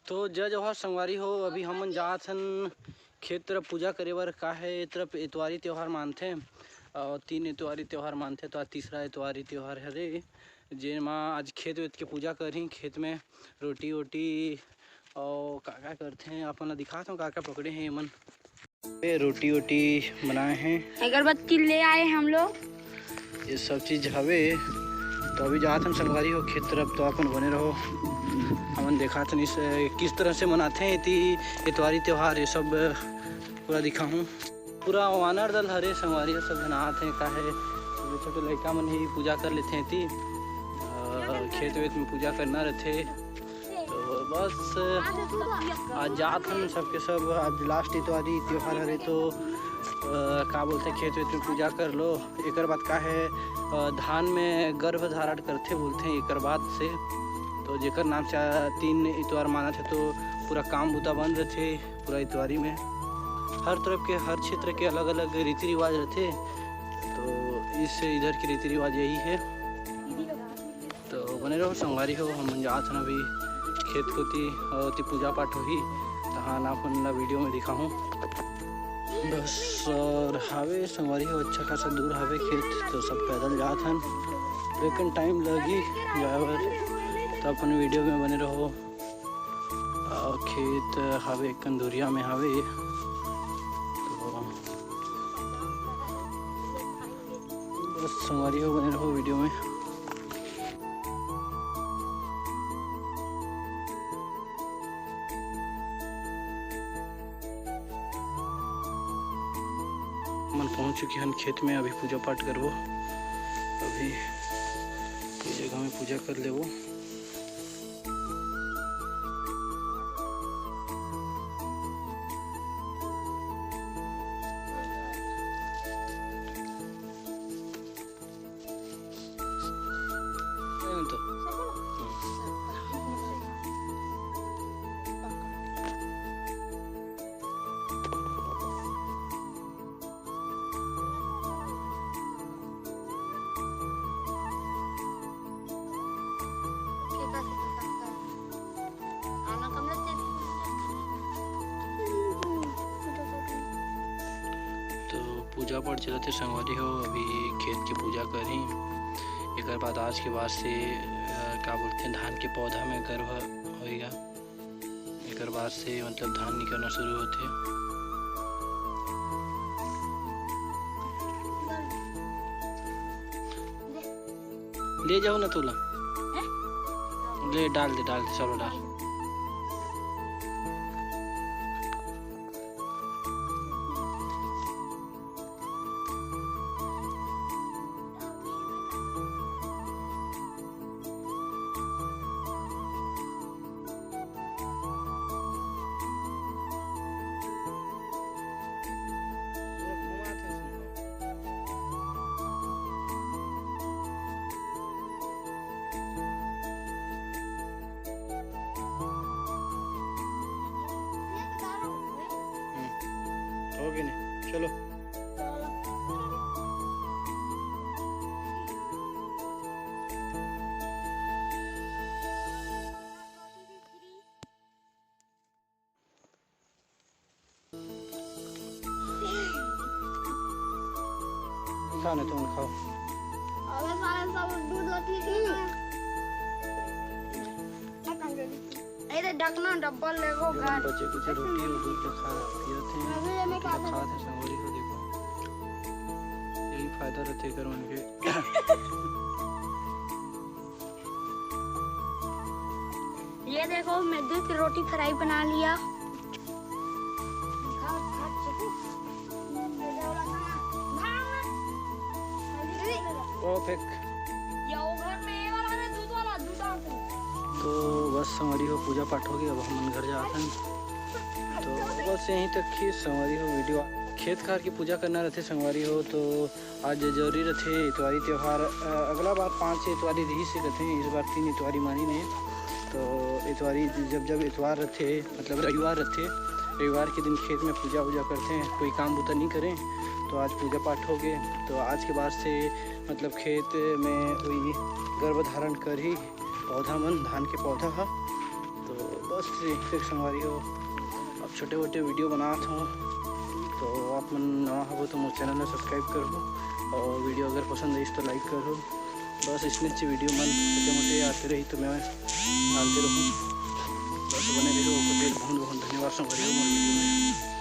तो जय जवाहर संगवारी हो। अभी हमन जात हन खेत तरफ पूजा करे बर। का है ए तरफ इतवारी त्यौहार मानथे और 3 इतवारी त्यौहार मानथे। तो आज तीसरा इतवारी त्यौहार हरे जेमा आज खेत वेत के पूजा करही। खेत में रोटी वोटी और का करथे अपन ला दिखात हूँ। का पकड़े हैं एमन रोटी वोटी बनाए हैं। अगरबत्ती ले आए हम लोग। ये सब चीज़ हवे। तो अभी जात हम संगवारी हो खेत तरफ। तो अपन बने रहो। हमन देखा था किस तरह से मनाते हैं इतवारी त्यौहार। ये सब पूरा दिखा हूँ। पूरा वानर दल हरे संगवारी सब जनात हैं। का है छोटे छोटे लड़का मन ही पूजा कर लेते हैं। खेत वेत में पूजा करना रहते। तो बस आज जात हम सबके सब। आज लास्ट इतवारी त्यौहार हरे। तो का बोलते हैं खेत वेत में पूजा कर लो। एक बाद का है धान में गर्भ धारण करते बोलते हैं। एक बाद से तो जेकर नाम से 3 इतवार माना थे। तो पूरा काम बूता बंद रहते पूरा इतवारी में। हर तरफ के हर क्षेत्र के अलग अलग रीति रिवाज रहते। तो इस इधर के रीति रिवाज यही है। तो बने रहो संगवारी हो। हम जात हन अभी खेत कोती पूजा पाठ होही। तहाँ अपन वीडियो में दिखा हूँ बस। और हावे संगवारी हो अच्छा खासा दूर हावे खेत। तो सब पैदल जात हन। लेकिन टाइम लगी जाए। तो अपन वीडियो में बने रहो। खेत हावे कंदूरिया में हावे। तो बस संगवारी हो बने रहो वीडियो में। मन पहुंच चुके हैं खेत में। अभी पूजा पाठ करबो। अभी ये जगह में पूजा कर लेबो। पूजा पाठ चलते संगवारी हो। अभी खेत की पूजा करी। एक बाद आज के बाद से क्या बोलते हैं धान के पौधा में गर्भ होएगा। एक बाद से मतलब धान निकलना शुरू होते। ले जाओ ना तुला। ले डाल दे चलो डाल। हो गए नहीं चलो। खाने तुम खाओ। ढकना डब्बल लेगो घर। बच्चे कुछ रोटी और दूध खा पिए थे। खा थे संगवारी को देखो। यही फायदा रहते कर उनके। ये देखो मैं दूध की रोटी फ्राई बना लिया। ओ फेंक। तो बस संगवारी हो पूजा पाठ हो गया। अब हम घर जाते हैं। तो बस यहीं तक ही संगवारी हो वीडियो। खेत खार की पूजा करना रहते संगवारी हो। तो आज जरूरी रहते इतवारी त्यौहार। अगला बार 5 इतवारी रही से रहते हैं। इस बार 3 इतवारी मानी नहीं। तो इतवारी जब इतवार रहते मतलब रविवार रहते। रविवार के दिन खेत में पूजा वूजा करते हैं। कोई काम बूता नहीं करें। तो आज पूजा पाठ हो गए। तो आज के बाद से मतलब खेत में वही गर्भ धारण कर ही पौधा मन धान के पौधा है तो बस एक संगवारी हो अब छोटे मोटे वीडियो बनाता हूँ। तो आप मन नवा हो तो मोर चैनल में सब्सक्राइब करो और वीडियो अगर पसंद आई तो लाइक करो। बस इसने अच्छी वीडियो मन छोटे मोटे आते रही तो मैं डालते रहूँ। बस बने रहो बहुत बहुत धन्यवाद संगवारी हो मोर वीडियो में।